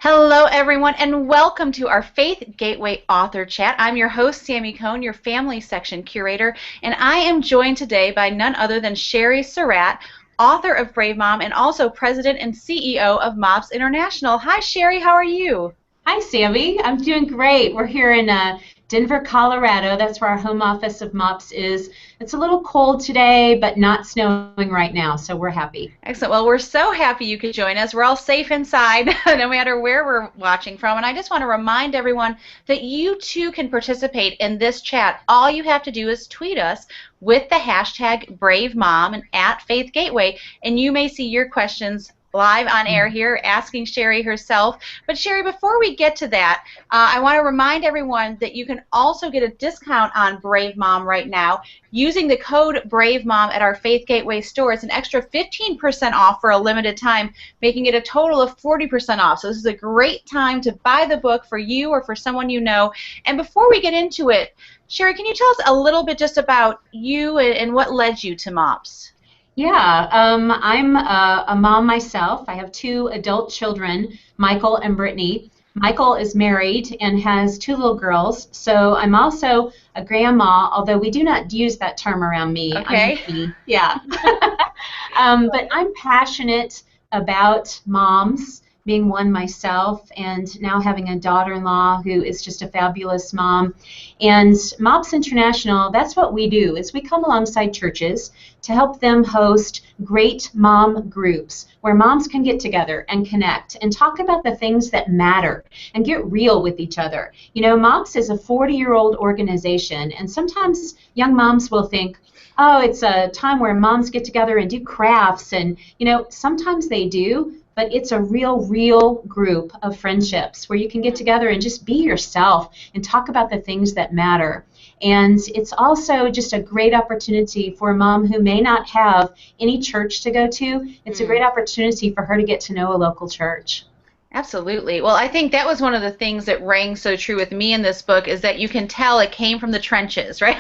Hello, everyone, and welcome to our Faith Gateway Author Chat. I'm your host, Sammy Cohn, your Family Section Curator, and I am joined today by none other than Sherry Surratt, author of Brave Mom and also President and CEO of MOPS International. Hi, Sherry. How are you? Hi, Sammy. I'm doing great. We're here in Denver, Colorado. That's where our home office of MOPS is. It's a little cold today, but not snowing right now, so we're happy. Excellent. Well, we're so happy you could join us. We're all safe inside, no matter where we're watching from. And I just want to remind everyone that you too can participate in this chat. All you have to do is tweet us with the hashtag BraveMom and at Faith Gateway, and you may see your questions live on air here, asking Sherry herself. But Sherry, before we get to that, I want to remind everyone that you can also get a discount on Brave Mom right now using the code Brave Mom at our Faith Gateway store. It's an extra 15% off for a limited time, making it a total of 40% off. So this is a great time to buy the book for you or for someone you know. And before we get into it, Sherry, can you tell us a little bit just about you and what led you to MOPS? Yeah, I'm a mom myself. I have two adult children, Michael and Brittany. Michael is married and has two little girls, so I'm also a grandma, although we do not use that term around me. Okay. Yeah. But I'm passionate about moms, being one myself, and now having a daughter-in-law who is just a fabulous mom. And MOPS International, that's what we do, is we come alongside churches to help them host great mom groups where moms can get together and connect and talk about the things that matter and get real with each other. You know, MOPS is a 40-year-old organization, and sometimes young moms will think, oh, it's a time where moms get together and do crafts, and, you know, sometimes they do, but it's a real group of friendships where you can get together and just be yourself and talk about the things that matter. And it's also just a great opportunity for a mom who may not have any church to go to. It's a great opportunity for her to get to know a local church. Absolutely. Well, I think that was one of the things that rang so true with me in this book is that you can tell it came from the trenches, right?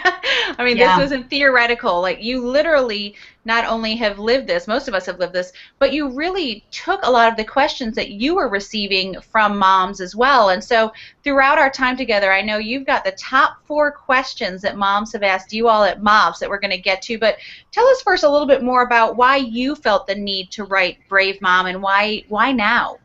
I mean, Yeah. this isn't theoretical. Like, you literally not only have lived this, most of us have lived this, but you really took a lot of the questions that you were receiving from moms as well. And so throughout our time together, I know you've got the top 4 questions that moms have asked you all at MOPS that we're going to get to. But tell us first a little bit more about why you felt the need to write Brave Mom and why now?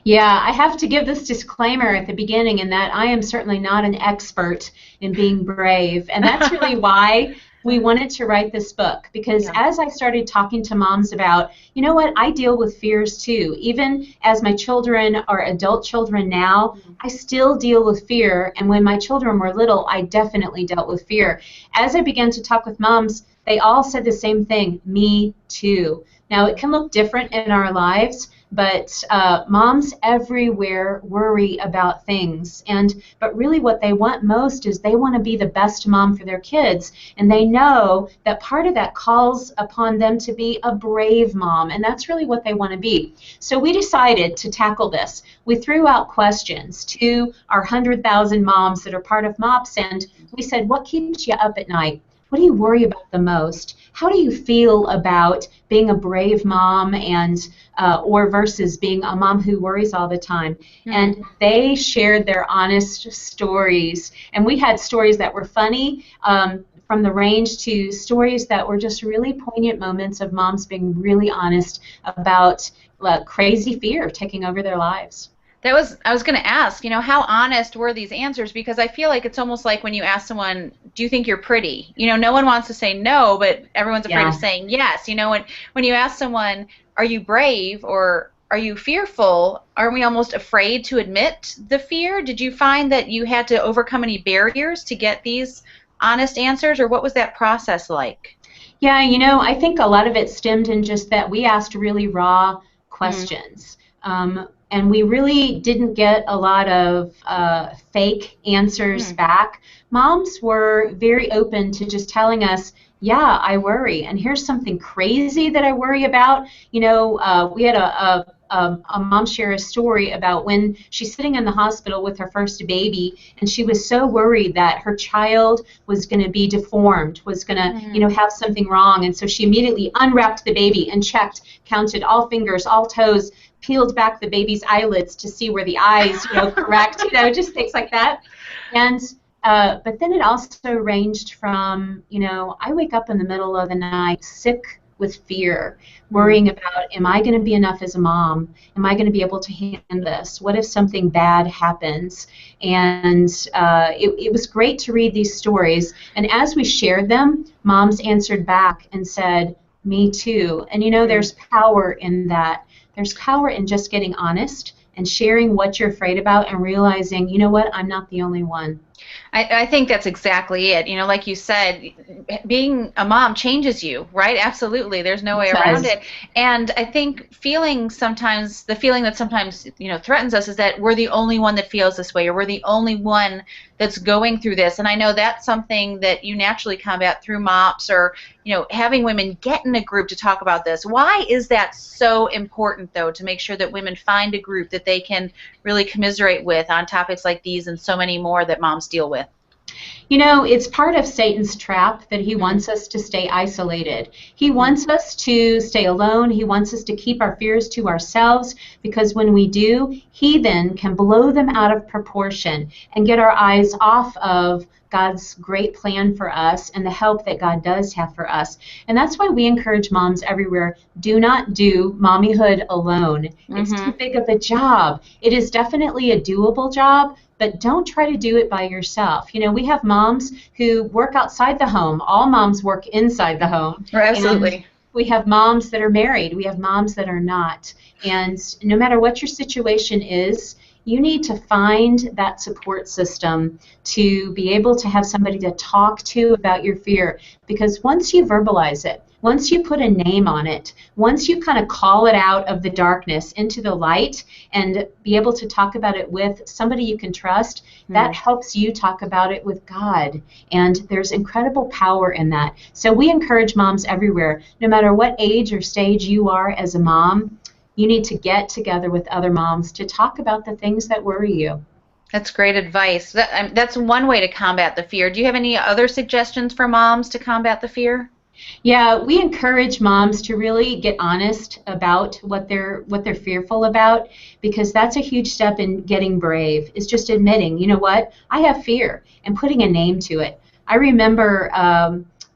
Yeah, I have to give this disclaimer at the beginning in that I am certainly not an expert in being brave, and that's really why we wanted to write this book, because as I started talking to moms about, you know what, I deal with fears too. Even as my children are adult children now, I still deal with fear, and when my children were little, I definitely dealt with fear. As I began to talk with moms, they all said the same thing, me too. Now, it can look different in our lives, but moms everywhere worry about things. But really what they want most is they want to be the best mom for their kids. And they know that part of that calls upon them to be a brave mom. And that's really what they want to be. So we decided to tackle this. We threw out questions to our 100,000 moms that are part of MOPS. And we said, what keeps you up at night? What do you worry about the most? How do you feel about being a brave mom and or versus being a mom who worries all the time? And they shared their honest stories. And we had stories that were funny from the range to stories that were just really poignant moments of moms being really honest about crazy fear taking over their lives. I was going to ask, you know, how honest were these answers? Because I feel like it's almost like when you ask someone, do you think you're pretty? You know, no one wants to say no, but everyone's afraid of saying yes. You know, when you ask someone, are you brave or are you fearful, aren't we almost afraid to admit the fear? Did you find that you had to overcome any barriers to get these honest answers, or what was that process like? Yeah, you know, I think a lot of it stemmed in just that we asked really raw questions. And we really didn't get a lot of fake answers back. Moms were very open to just telling us, yeah, I worry, and here's something crazy that I worry about. You know, we had a mom share a story about when she's sitting in the hospital with her first baby, and she was so worried that her child was going to be deformed, was going to, you know, have something wrong, and so she immediately unwrapped the baby and checked, counted all fingers, all toes, peeled back the baby's eyelids to see where the eyes, correct, just things like that. And but then it also ranged from, I wake up in the middle of the night sick with fear, worrying about, am I going to be enough as a mom? Am I going to be able to handle this? What if something bad happens? And it was great to read these stories. And as we shared them, moms answered back and said, me too. And there's power in that. There's power in just getting honest and sharing what you're afraid about and realizing, you know what, I'm not the only one. I think that's exactly it. Like you said, being a mom changes you, right? Absolutely. There's no way around it. And I think the feeling that sometimes, threatens us is that we're the only one that feels this way, or we're the only one that's going through this. And I know that's something that you naturally combat through MOPS, or, having women get in a group to talk about this. Why is that so important, though, to make sure that women find a group that they can really commiserate with on topics like these and so many more that moms deal with? It's part of Satan's trap that he wants us to stay isolated. He wants us to stay alone. He wants us to keep our fears to ourselves, because when we do, he then can blow them out of proportion and get our eyes off of God's great plan for us and the help that God does have for us. And that's why we encourage moms everywhere, do not do mommyhood alone. It's too big of a job. It is definitely a doable job, but don't try to do it by yourself. We have moms who work outside the home. All moms work inside the home. Absolutely. And we have moms that are married. We have moms that are not. And no matter what your situation is, you need to find that support system to be able to have somebody to talk to about your fear. Because once you verbalize it, once you put a name on it, once you kind of call it out of the darkness into the light and be able to talk about it with somebody you can trust, that helps you talk about it with God. And there's incredible power in that. So we encourage moms everywhere, no matter what age or stage you are as a mom, you need to get together with other moms to talk about the things that worry you. That's great advice. That's one way to combat the fear. Do you have any other suggestions for moms to combat the fear? Yeah, we encourage moms to really get honest about what they're fearful about, because that's a huge step in getting brave, is just admitting, you know what, I have fear, and putting a name to it. I remember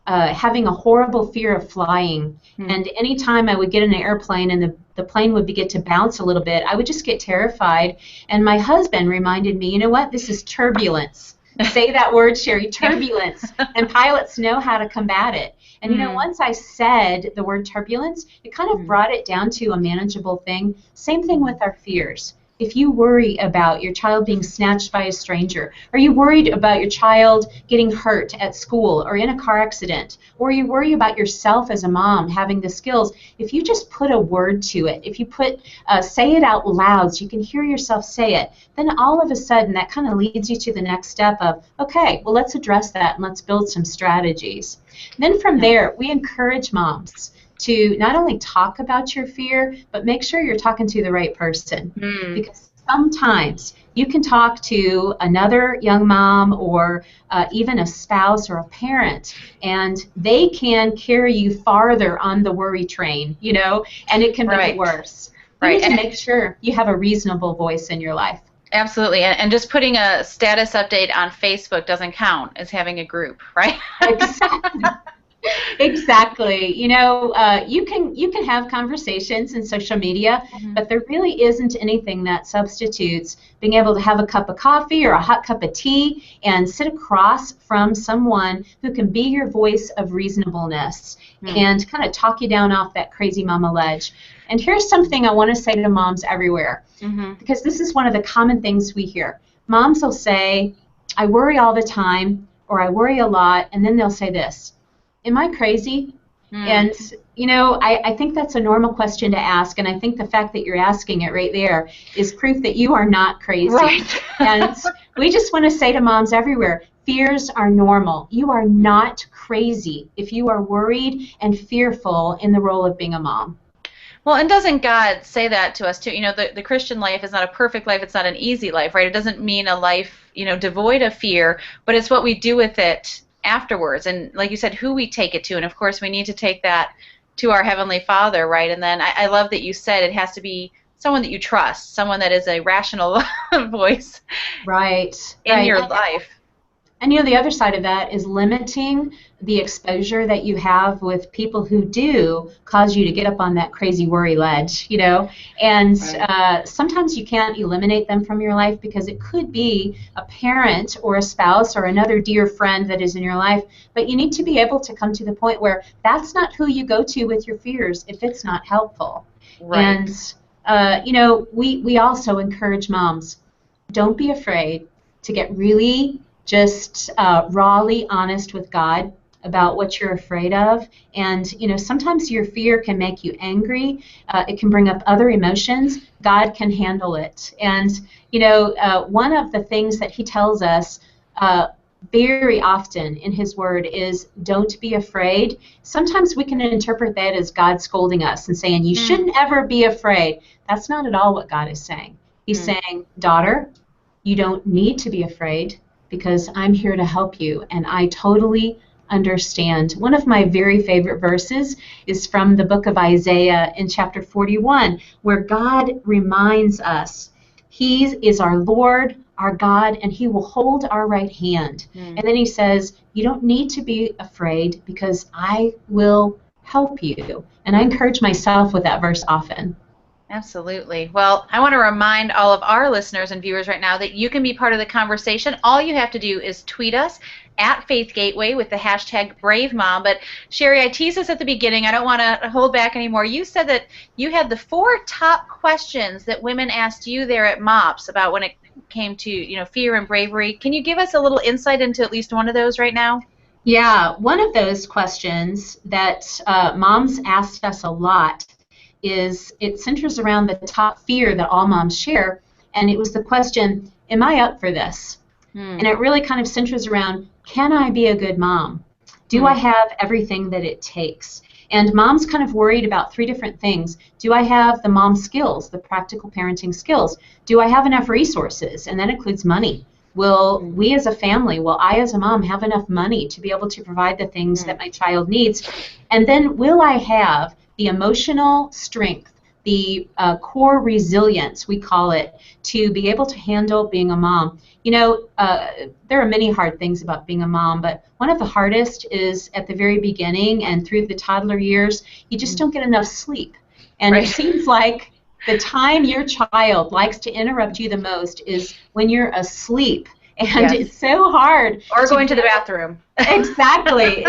having a horrible fear of flying, and anytime I would get in an airplane and the plane would begin to bounce a little bit, I would just get terrified. And my husband reminded me, you know what, this is turbulence. Say that word, Sherry, turbulence. And pilots know how to combat it. And, once I said the word turbulence, it kind of brought it down to a manageable thing. Same thing with our fears. If you worry about your child being snatched by a stranger, or you worried about your child getting hurt at school or in a car accident, or you worry about yourself as a mom having the skills, if you just put a word to it, if you say it out loud so you can hear yourself say it, then all of a sudden that kind of leads you to the next step of, okay, well, let's address that and let's build some strategies. Then from there, we encourage moms to not only talk about your fear, but make sure you're talking to the right person. Because sometimes you can talk to another young mom or even a spouse or a parent, and they can carry you farther on the worry train, and it can make it worse. You need to make sure you have a reasonable voice in your life. Absolutely. And just putting a status update on Facebook doesn't count as having a group, right? Exactly. Exactly. You can have conversations in social media, but there really isn't anything that substitutes being able to have a cup of coffee or a hot cup of tea and sit across from someone who can be your voice of reasonableness and kind of talk you down off that crazy mama ledge. And here's something I want to say to moms everywhere, because this is one of the common things we hear. Moms will say, I worry all the time, or I worry a lot, and then they'll say this, am I crazy? And, I think that's a normal question to ask, and I think the fact that you're asking it right there is proof that you are not crazy. Right. And we just want to say to moms everywhere, fears are normal. You are not crazy if you are worried and fearful in the role of being a mom. Well, and doesn't God say that to us too? The Christian life is not a perfect life. It's not an easy life, right? It doesn't mean a life, devoid of fear, but it's what we do with it afterwards. And like you said, who we take it to. And of course, we need to take that to our Heavenly Father, right? And then I love that you said it has to be someone that you trust, someone that is a rational voice Right, in right. your life. And the other side of that is limiting the exposure that you have with people who do cause you to get up on that crazy worry ledge, And Right. Sometimes you can't eliminate them from your life because it could be a parent or a spouse or another dear friend that is in your life. But you need to be able to come to the point where that's not who you go to with your fears if it's not helpful. Right. And, we also encourage moms, don't be afraid to get really just rawly honest with God about what you're afraid of. And, sometimes your fear can make you angry. It can bring up other emotions. God can handle it. And, one of the things that he tells us very often in his word is don't be afraid. Sometimes we can interpret that as God scolding us and saying, you shouldn't ever be afraid. That's not at all what God is saying. He's saying, daughter, you don't need to be afraid because I'm here to help you, and I totally understand. One of my very favorite verses is from the book of Isaiah in chapter 41, where God reminds us he is our Lord, our God, and he will hold our right hand. And then he says, you don't need to be afraid because I will help you. And I encourage myself with that verse often. Absolutely. Well, I want to remind all of our listeners and viewers right now that you can be part of the conversation. All you have to do is tweet us at Faith Gateway with the hashtag BraveMom. But Sherry, I teased this at the beginning. I don't want to hold back anymore. You said that you had the 4 top questions that women asked you there at MOPS about when it came to, fear and bravery. Can you give us a little insight into at least one of those right now? Yeah, one of those questions that moms asked us a lot is it centers around the top fear that all moms share, and it was the question, am I up for this? And it really kind of centers around, can I be a good mom? Do I have everything that it takes? And mom's kind of worried about 3 different things. Do I have the mom skills, the practical parenting skills? Do I have enough resources? And that includes money. Will we as a family, will I as a mom have enough money to be able to provide the things that my child needs? And then will I have the emotional strength, the core resilience, we call it, to be able to handle being a mom? There are many hard things about being a mom, but one of the hardest is at the very beginning and through the toddler years, you just don't get enough sleep. And It seems like the time your child likes to interrupt you the most is when you're asleep. And it's so hard. Or going to the bathroom. Exactly.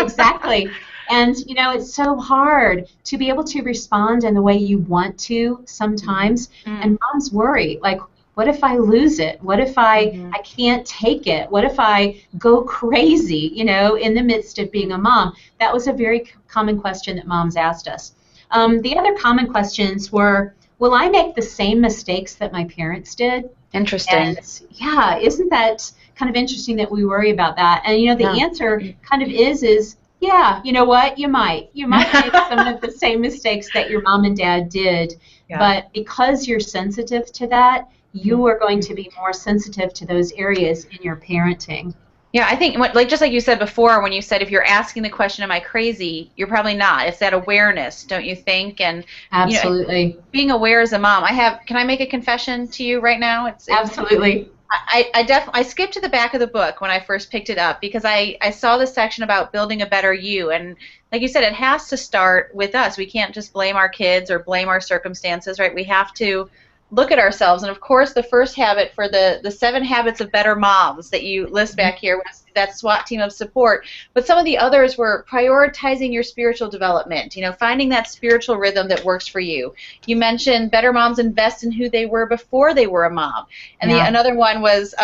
And, it's so hard to be able to respond in the way you want to sometimes. And moms worry, like, what if I lose it? What if I can't take it? What if I go crazy, in the midst of being a mom? That was a very common question that moms asked us. The other common questions were, will I make the same mistakes that my parents did? Interesting. And yeah, isn't that kind of interesting that we worry about that? And the answer kind of is yeah, you know what? You might make some of the same mistakes that your mom and dad did, but because you're sensitive to that, you are going to be more sensitive to those areas in your parenting. Yeah, I think, just like you said before, when you said if you're asking the question, am I crazy? You're probably not. It's that awareness, don't you think? And absolutely, being aware as a mom. Can I make a confession to you right now? Absolutely. I skipped to the back of the book when I first picked it up because I saw this section about building a better you, and like you said, it has to start with us. We can't just blame our kids or blame our circumstances, right? We have to look at ourselves. And of course, the first habit for the 7 habits of better moms that you list back here was that SWAT team of support. But some of the others were prioritizing your spiritual development, finding that spiritual rhythm that works for you. You mentioned better moms invest in who they were before they were a mom. And another one was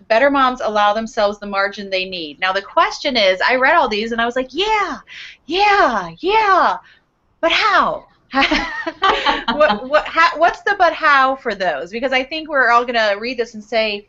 better moms allow themselves the margin they need. Now the question is, I read all these and I was like, yeah, but how? What's the but how for those? Because I think we're all going to read this and say,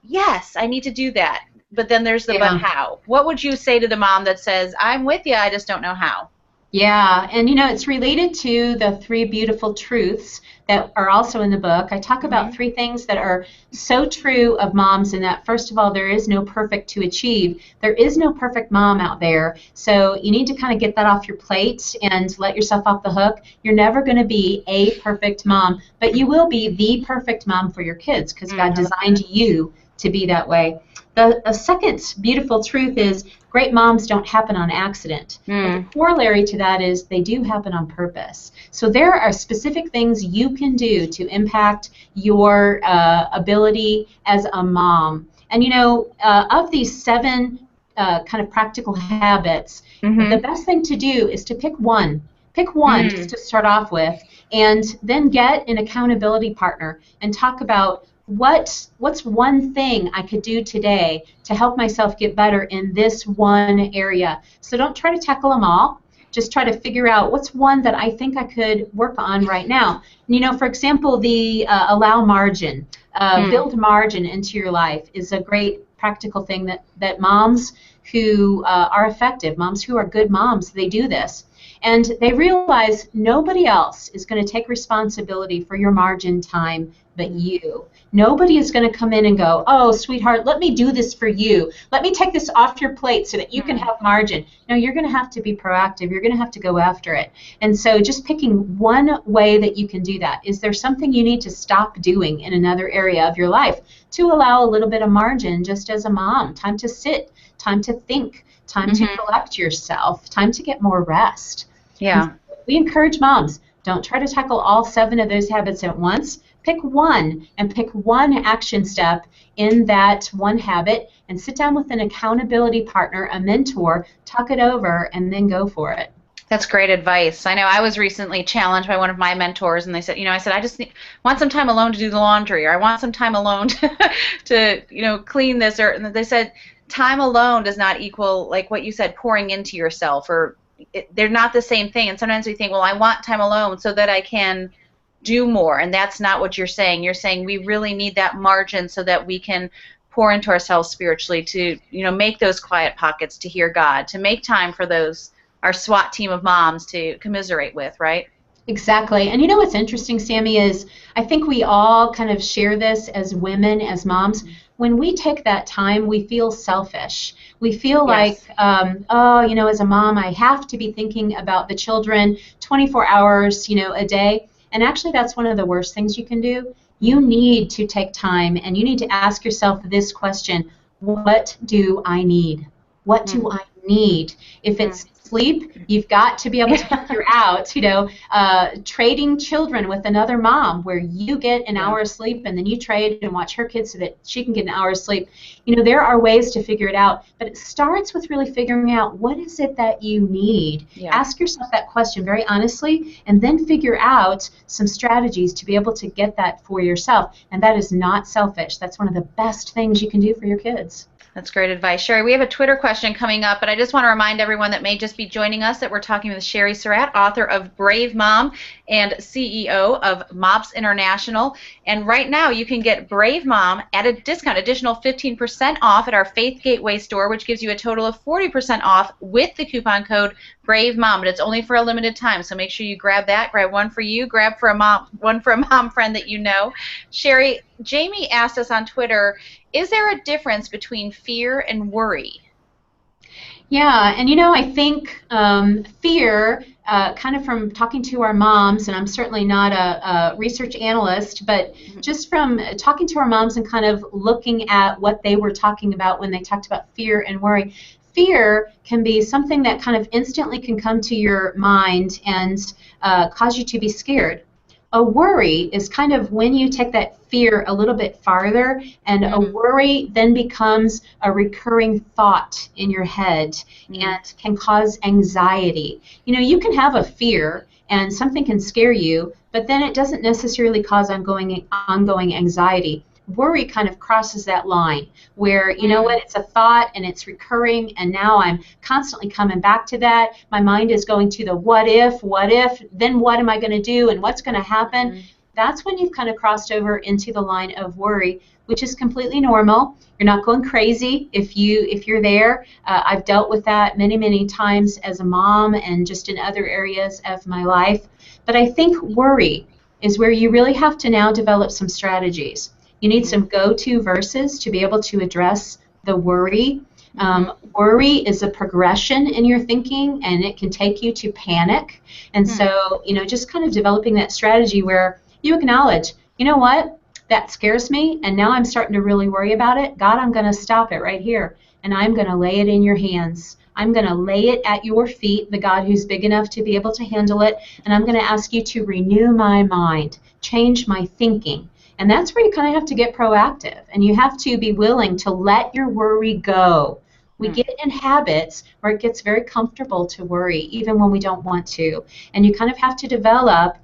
yes, I need to do that. But then there's the but how. What would you say to the mom that says, I'm with you, I just don't know how? Yeah, and you know, it's related to the three beautiful truths that are also in the book. I talk about Hmm. three things that are so true of moms, and that first of all, there is no perfect to achieve. There is no perfect mom out there. So you need to kind of get that off your plate and let yourself off the hook. You're never going to be a perfect mom, but you will be the perfect mom for your kids because God I love designed that. you to be that way. The second beautiful truth is great moms don't happen on accident. But the Mm. corollary to that is they do happen on purpose. So there are specific things you can do to impact your ability as a mom. And you know, of these seven kind of practical habits, the Hmm. best thing to do is to pick one. Pick one just Mm. to start off with, and then get an accountability partner and talk about what's one thing I could do today to help myself get better in this one area. So don't try to tackle them all. Just try to figure out what's one that I think I could work on right now. You know, for example, the allow margin, Mm. build margin into your life is a great practical thing that moms who are effective, moms who are good moms, they do this. And they realize nobody else is going to take responsibility for your margin time but you. Nobody is going to come in and go, oh, sweetheart, let me do this for you. Let me take this off your plate so that you can Mm. have margin. No, you're going to have to be proactive. You're going to have to go after it. And so just picking one way that you can do that. Is there something you need to stop doing in another area of your life to allow a little bit of margin just as a mom? Time to sit, time to think, time to Hmm. collect yourself, time to get more rest. And Yeah. we encourage moms, don't try to tackle all seven of those habits at once. Pick one and pick one action step in that one habit and sit down with an accountability partner, a mentor, talk it over, and then go for it. That's great advice. I know I was recently challenged by one of my mentors, and they said, I said, I just want some time alone to do the laundry, or I want some time alone to clean this, or and they said, time alone does not equal, like what you said, pouring into yourself, or they're not the same thing. And sometimes we think, well, I want time alone so that I can do more, and that's not what you're saying. You're saying we really need that margin so that we can pour into ourselves spiritually to, make those quiet pockets to hear God, to make time for those our SWAT team of moms to commiserate with, right? Exactly. And you know what's interesting, Sammy, is I think we all kind of share this as women, as moms. When we take that time, we feel selfish. We feel like, Yes. oh, you know, as a mom, I have to be thinking about the children 24 hours, a day. And actually, that's one of the worst things you can do. You need to take time and you need to ask yourself this question: what do I need? What do Mm. I need? If Mm. it's sleep, you've got to be able to figure out, trading children with another mom where you get an Yeah. hour of sleep and then you trade and watch her kids so that she can get an hour of sleep. You know, there are ways to figure it out, but it starts with really figuring out what is it that you need. Yeah. Ask yourself that question very honestly and then figure out some strategies to be able to get that for yourself. And that is not selfish. That's one of the best things you can do for your kids. That's great advice. Sherry, we have a Twitter question coming up, but I just want to remind everyone that may just be joining us that we're talking with Sherry Surratt, author of Brave Mom and CEO of MOPS International. And right now you can get Brave Mom at a discount, additional 15% off at our Faith Gateway store, which gives you a total of 40% off with the coupon code Brave Mom. But it's only for a limited time, so make sure you grab that. Grab one for you, grab for a mom, one for a mom friend that you know. Sherry, Jamie asked us on Twitter, is there a difference between fear and worry? Yeah, and I think fear, kind of from talking to our moms, and I'm certainly not a research analyst, but just from talking to our moms and kind of looking at what they were talking about when they talked about fear and worry. Fear can be something that kind of instantly can come to your mind and cause you to be scared. A worry is kind of when you take that fear a little bit farther, and a Mm, worry then becomes a recurring thought in your head mm, and can cause anxiety. You can have a fear and something can scare you, but then it doesn't necessarily cause ongoing anxiety. Worry kind of crosses that line where, mm, it's a thought and it's recurring, and now I'm constantly coming back to that. My mind is going to the what if, then what am I going to do and what's going to happen? mm, That's when you've kind of crossed over into the line of worry. which is completely normal. You're not going crazy if you're there. I've dealt with that many, many times as a mom and just in other areas of my life. But I think worry is where you really have to now develop some strategies. You need some go-to verses to be able to address the worry. Worry is a progression in your thinking, and it can take you to panic. And so, just kind of developing that strategy where you acknowledge, you know what, that scares me, and now I'm starting to really worry about it. God, I'm going to stop it right here, and I'm going to lay it in your hands. I'm going to lay it at your feet, the God who's big enough to be able to handle it, and I'm going to ask you to renew my mind, change my thinking. And that's where you kind of have to get proactive, and you have to be willing to let your worry go. We get in habits where it gets very comfortable to worry, even when we don't want to. And you kind of have to develop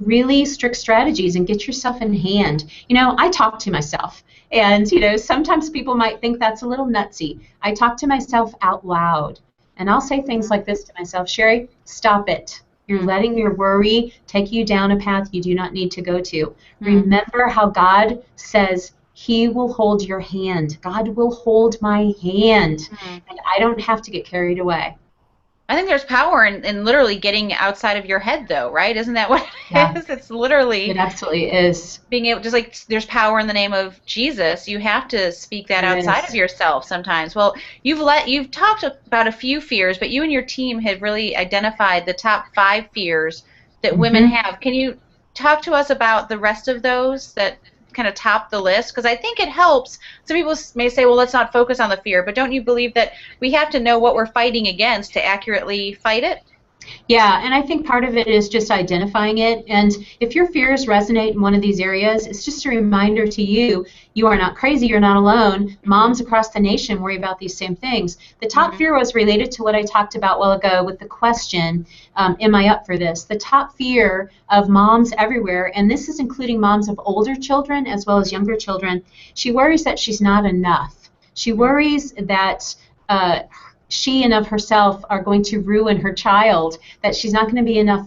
really strict strategies and get yourself in hand. I talk to myself. And, sometimes people might think that's a little nutsy. I talk to myself out loud. And I'll say things like this to myself: Sherry, stop it. You're letting your worry take you down a path you do not need to go to. Remember how God says He will hold your hand. God will hold my hand. And I don't have to get carried away. I think there's power in literally getting outside of your head, though, right? Isn't that what it is? It's literally. It absolutely is. Being able, just like there's power in the name of Jesus, you have to speak that outside of yourself sometimes. Well, you've talked about a few fears, but you and your team have really identified the top 5 fears that women have. Can you talk to us about the rest of those that kind of top the list? Because I think it helps. Some people may say, well, let's not focus on the fear, but don't you believe that we have to know what we're fighting against to accurately fight it? Yeah, and I think part of it is just identifying it. And if your fears resonate in one of these areas, it's just a reminder to you, you are not crazy, you're not alone. Moms across the nation worry about these same things. The top fear was related to what I talked about a while ago with the question, am I up for this? The top fear of moms everywhere, and this is including moms of older children as well as younger children, she worries that she's not enough. She worries that she and of herself are going to ruin her child, that she's not going to be enough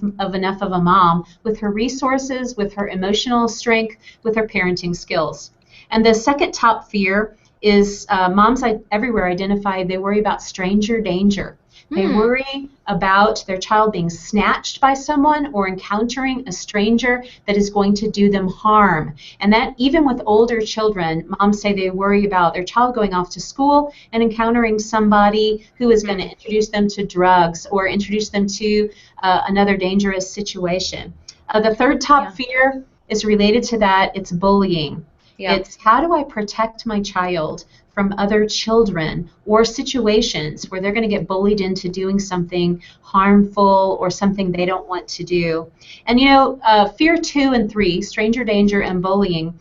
of a mom with her resources, with her emotional strength, with her parenting skills. And the second top fear is moms everywhere identify they worry about stranger danger. They worry about their child being snatched by someone or encountering a stranger that is going to do them harm. And that even with older children, moms say they worry about their child going off to school and encountering somebody who is going to introduce them to drugs or introduce them to another dangerous situation. The third top fear is related to that. It's bullying. It's how do I protect my child from other children or situations where they're going to get bullied into doing something harmful or something they don't want to do. And fear 2 and 3, stranger danger and bullying,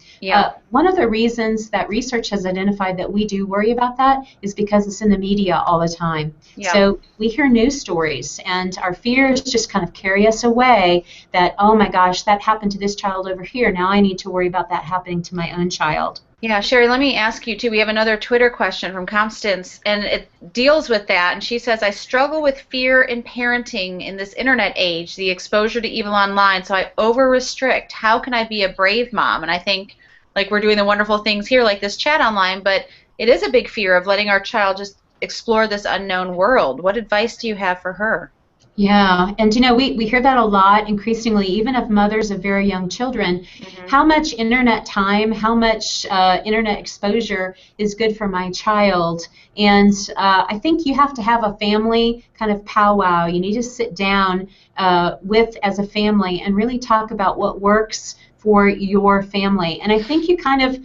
one of the reasons that research has identified that we do worry about that is because it's in the media all the time. So we hear news stories and our fears just kind of carry us away that, oh my gosh, that happened to this child over here. Now I need to worry about that happening to my own child. Yeah, Sherry, let me ask you, too. We have another Twitter question from Constance, and it deals with that. And she says, I struggle with fear in parenting in this internet age, the exposure to evil online, so I over-restrict. How can I be a brave mom? And I think, like, we're doing the wonderful things here, like this chat online, but it is a big fear of letting our child just explore this unknown world. What advice do you have for her? Yeah, and we hear that a lot increasingly, even of mothers of very young children. How much internet time, how much internet exposure is good for my child? And I think you have to have a family kind of powwow. You need to sit down as a family and really talk about what works for your family. And I think you kind of,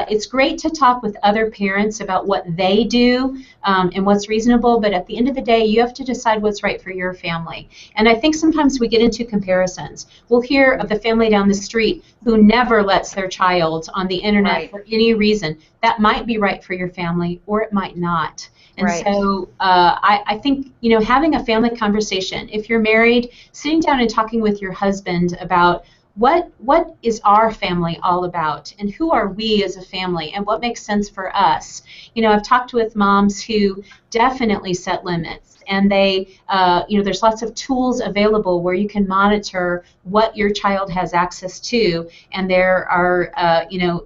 it's great to talk with other parents about what they do and what's reasonable, but at the end of the day, you have to decide what's right for your family. And I think sometimes we get into comparisons. We'll hear of the family down the street who never lets their child on the internet for any reason. That might be right for your family, or it might not. And so I think, having a family conversation, if you're married, sitting down and talking with your husband about what is our family all about, and who are we as a family, and what makes sense for us. I've talked with moms who definitely set limits. And there's lots of tools available where you can monitor what your child has access to. And there are,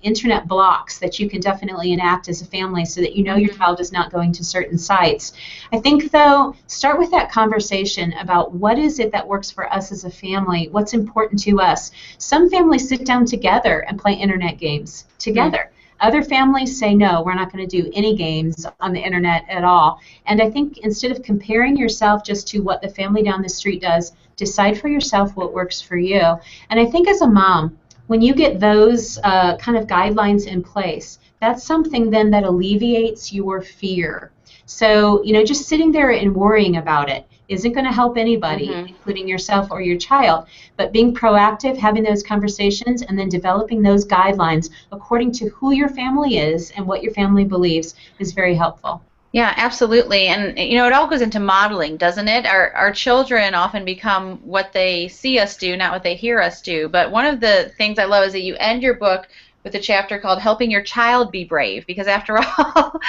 internet blocks that you can definitely enact as a family so that you know your child is not going to certain sites. I think, though, start with that conversation about what is it that works for us as a family, what's important to us. Some families sit down together and play internet games together. Other families say, no, we're not going to do any games on the internet at all. And I think instead of comparing yourself just to what the family down the street does, decide for yourself what works for you. And I think as a mom, when you get those kind of guidelines in place, that's something then that alleviates your fear. So, just sitting there and worrying about it isn't going to help anybody, including yourself or your child. But being proactive, having those conversations, and then developing those guidelines according to who your family is and what your family believes is very helpful. Yeah, absolutely. And, it all goes into modeling, doesn't it? Our children often become what they see us do, not what they hear us do. But one of the things I love is that you end your book with a chapter called Helping Your Child Be Brave, because after all,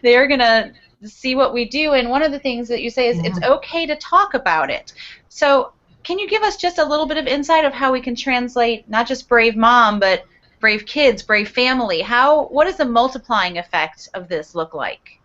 they're going to see what we do. And one of the things that you say is it's okay to talk about it. So can you give us just a little bit of insight of how we can translate not just brave mom, but brave kids, brave family? What does the multiplying effect of this look like?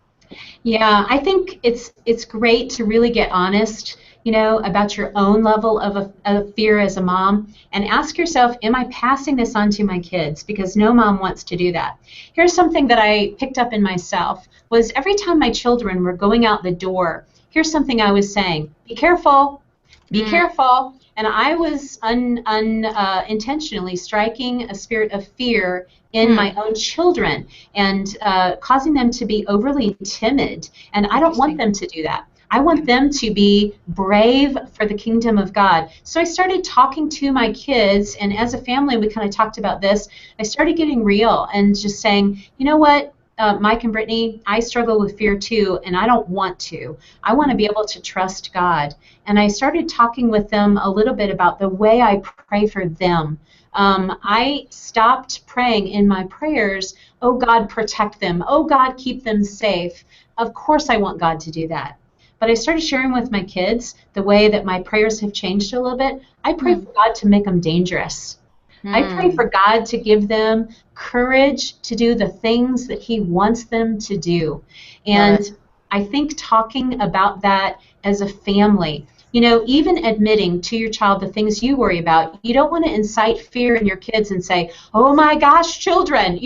Yeah, I think it's great to really get honest, about your own level of fear as a mom, and ask yourself, am I passing this on to my kids? Because no mom wants to do that. Here's something that I picked up in myself, was every time my children were going out the door, here's something I was saying: be careful, be careful. And I was unintentionally striking a spirit of fear in my own children and causing them to be overly timid. And I don't want them to do that. I want them to be brave for the kingdom of God. So I started talking to my kids, and as a family, we kind of talked about this. I started getting real and just saying, you know what, Mike and Brittany, I struggle with fear too, and I don't want to. I want to be able to trust God. And I started talking with them a little bit about the way I pray for them. I stopped praying in my prayers, oh God, protect them. Oh God, keep them safe. Of course I want God to do that. But I started sharing with my kids the way that my prayers have changed a little bit. I pray for God to make them dangerous. I pray for God to give them courage to do the things that He wants them to do. And I think talking about that as a family, even admitting to your child the things you worry about, you don't want to incite fear in your kids and say, oh my gosh, children,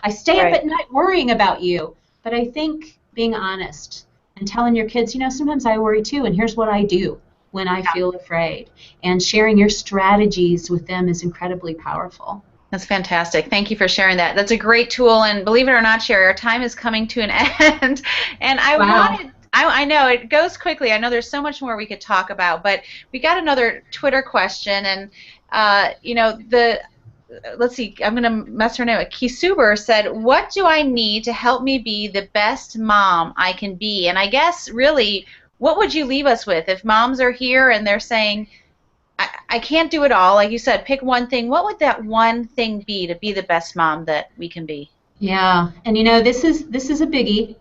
I stay up at night worrying about you. But I think being honest and telling your kids, sometimes I worry too, and here's what I do when I feel afraid. And sharing your strategies with them is incredibly powerful. That's fantastic. Thank you for sharing that. That's a great tool, and believe it or not, Sherry, our time is coming to an end. And I know it goes quickly. I know there's so much more we could talk about, but we got another Twitter question, and let's see, I'm going to mess her name up. Kisuber said, what do I need to help me be the best mom I can be? And I guess really, what would you leave us with? If moms are here and they're saying, I can't do it all, like you said, pick one thing, what would that one thing be to be the best mom that we can be? Yeah, and this is a biggie.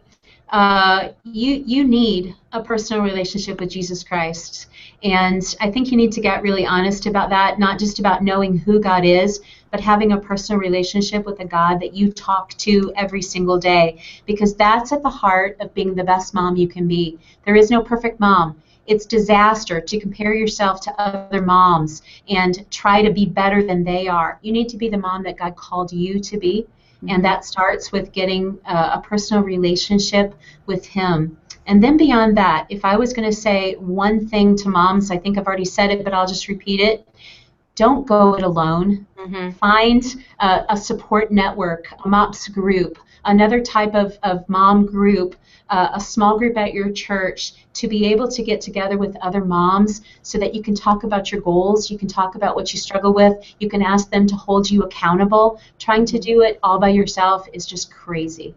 You need a personal relationship with Jesus Christ. And I think you need to get really honest about that, not just about knowing who God is, but having a personal relationship with a God that you talk to every single day, because that's at the heart of being the best mom you can be. There is no perfect mom. It's disaster to compare yourself to other moms and try to be better than they are. You need to be the mom that God called you to be, and that starts with getting a personal relationship with Him. And then beyond that, if I was going to say one thing to moms, I think I've already said it, but I'll just repeat it. Don't go it alone. Find a support network, a MOPS group, another type of mom group, a small group at your church, to be able to get together with other moms so that you can talk about your goals, you can talk about what you struggle with, you can ask them to hold you accountable. Trying to do it all by yourself is just crazy.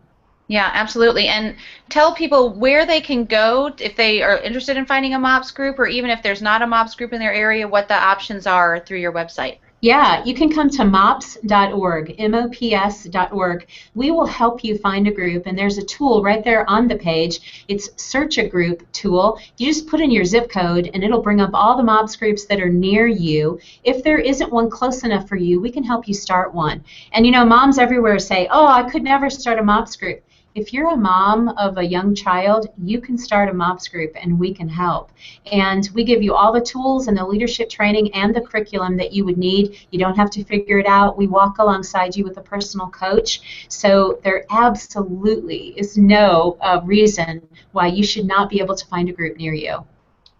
Yeah, absolutely. And tell people where they can go if they are interested in finding a MOPS group, or even if there's not a MOPS group in their area, what the options are through your website. Yeah, you can come to mops.org, MOPS.org. We will help you find a group, and there's a tool right there on the page. It's Search a Group tool. You just put in your zip code, and it'll bring up all the MOPS groups that are near you. If there isn't one close enough for you, we can help you start one. And you know, moms everywhere say, oh, I could never start a MOPS group. If you're a mom of a young child, you can start a MOPS group and we can help. And we give you all the tools and the leadership training and the curriculum that you would need. You don't have to figure it out. We walk alongside you with a personal coach. So there absolutely is no reason why you should not be able to find a group near you.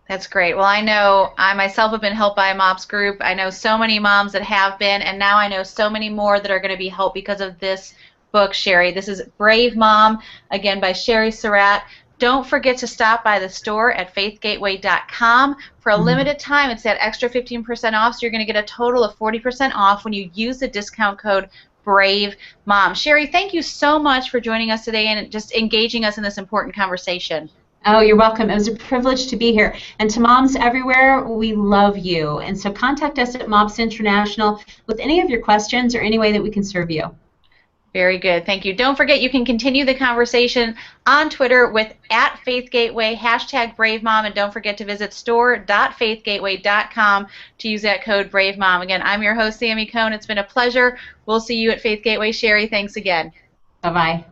That's great. Well, I know I myself have been helped by a MOPS group. I know so many moms that have been, and now I know so many more that are going to be helped because of this book, Sherry. This is Brave Mom, again, by Sherry Surratt. Don't forget to stop by the store at faithgateway.com. For a limited time, it's that extra 15% off, so you're going to get a total of 40% off when you use the discount code Brave Mom. Sherry, thank you so much for joining us today and just engaging us in this important conversation. Oh, you're welcome. It was a privilege to be here. And to moms everywhere, we love you. And so contact us at MOPS International with any of your questions or any way that we can serve you. Very good. Thank you. Don't forget you can continue the conversation on Twitter with @FaithGateway, #BraveMom, and don't forget to visit store.faithgateway.com to use that code BraveMom. Again, I'm your host, Sammy Cohn. It's been a pleasure. We'll see you at Faith Gateway. Sherry, thanks again. Bye-bye.